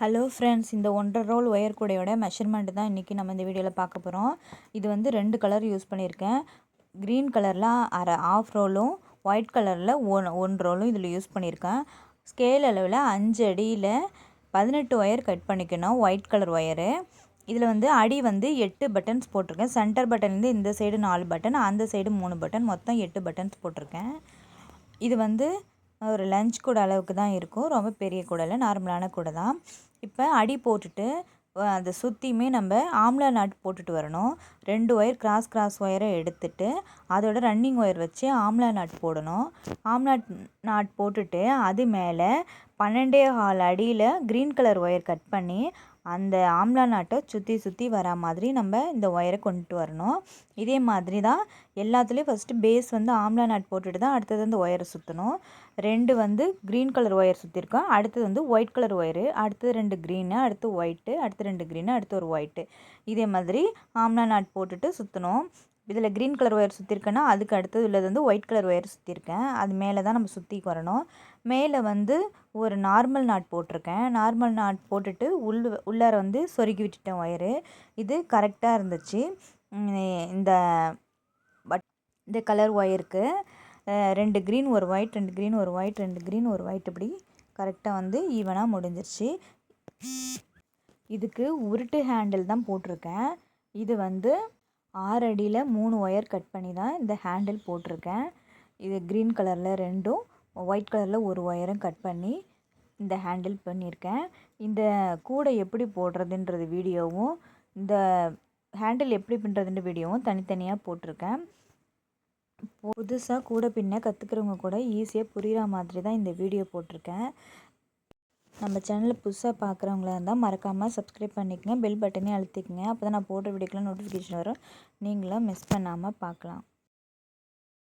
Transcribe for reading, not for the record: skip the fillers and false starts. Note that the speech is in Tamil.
ஹலோ ஃப்ரெண்ட்ஸ், இந்த 1.5 ரோல் ஒயர் கூடையோட மெஷர்மெண்ட் தான் இன்றைக்கி நம்ம இந்த வீடியோவில் பார்க்க போகிறோம். இது வந்து 2 கலர் யூஸ் பண்ணியிருக்கேன். க்ரீன் கலரில் ஆஃப் ரோலும், ஒயிட் கலரில் 1 ரோலும் இதில் யூஸ் பண்ணியிருக்கேன். ஸ்கேல் அளவில் 5 அடியில் 18 ஒயர் கட் பண்ணிக்கணும். White colour wire. இதில் வந்து அடி வந்து 8 பட்டன்ஸ் போட்டிருக்கேன். சென்டர் பட்டன்லேருந்து இந்த சைடு 4 பட்டன், அந்த சைடு 3 பட்டன், மொத்தம் 8 பட்டன்ஸ் போட்டிருக்கேன். இது வந்து ஒரு லஞ்ச் கூடை அளவுக்கு தான் இருக்கும். ரொம்ப பெரிய கூடை இல்லை, நார்மலான கூடை தான். இப்போ அடி போட்டுட்டு அதை சுற்றியுமே நம்ம ஆம்லா நாட் போட்டுட்டு வரணும். 2 ஒயர் கிராஸ் ஒயரை எடுத்துட்டு அதோட ரன்னிங் ஒயர் வச்சு ஆம்லா நாட் போடணும். ஆம்லா நாட் போட்டுட்டு அது மேலே 12.25 அடியில் க்ரீன் கலர் ஒயர் கட் பண்ணி அந்த ஆம்லா நாட்டை சுற்றி வரா மாதிரி நம்ம இந்த ஒயரை கொண்டுட்டு வரணும். இதே மாதிரி தான் எல்லாத்துலேயும் ஃபஸ்ட்டு பேஸ் வந்து ஆம்லா நாட் போட்டுட்டு தான் அடுத்தது வந்து ஒயரை சுற்றணும். 2 வந்து க்ரீன் கலர் ஒயர் சுற்றிருக்கோம், அடுத்தது வந்து ஒயிட் கலர் ஒயரு, அடுத்தது 2 க்ரீனு, அடுத்து ஒயிட்டு, அடுத்து 2 க்ரீனு, அடுத்து ஒரு ஒயிட்டு. இதே மாதிரி ஆம்லா நாட் போட்டுட்டு சுற்றணும். இதில் க்ரீன் கலர் ஒயர் சுற்றிருக்கேன்னா அதுக்கு அடுத்தது உள்ளது வந்து ஒயிட் கலர் ஒயர் சுற்றிருக்கேன். அது மேலே தான் நம்ம சுற்றி வரணும். மேலே வந்து ஒரு நார்மல் நாட் போட்டிருக்கேன். நார்மல் நாட் போட்டுட்டு உள்ளார வந்து சொருகி விட்டுட்டேன் ஒயரு. இது கரெக்டாக இருந்துச்சு. இந்த இந்த கலர் ஒயருக்கு 2 க்ரீன் ஒரு ஒயிட், 2 க்ரீன் ஒரு ஒயிட், 2 க்ரீன் ஒரு ஒயிட், இப்படி கரெக்டாக வந்து ஈவனாக முடிஞ்சிருச்சு. இதுக்கு உருட்டு ஹேண்டில் தான் போட்டிருக்கேன். இது வந்து 6 அடியில் 3 ஒயர் கட் பண்ணி தான் இந்த ஹேண்டில் போட்டிருக்கேன். இது க்ரீன் கலரில் 2ம், ஒயிட் கலரில் ஒரு ஒயரும் கட் பண்ணி இந்த ஹேண்டில் பண்ணியிருக்கேன். இந்த கூடை எப்படி போடுறதுன்றது வீடியோவும், இந்த ஹேண்டில் எப்படி பின்னுறதுன்ற வீடியோவும் தனித்தனியாக போட்டிருக்கேன். புதுசாக கூடை பின்ன கற்றுக்கிறவங்க கூட ஈஸியாக புரிகிற மாதிரி தான் இந்த வீடியோ போட்டிருக்கேன். நம்ம சேனலில் புதுசாக பார்க்குறவங்களா இருந்தால் மறக்காமல் சப்ஸ்கிரைப் பண்ணிக்கங்க, பெல் பட்டனே அழுத்திக்கங்க. அப்போ தான் நான் போடுற வீடியோக்கெலாம் நோட்டிஃபிகேஷன் வரும், நீங்களும் மிஸ் பண்ணாமல் பார்க்கலாம்.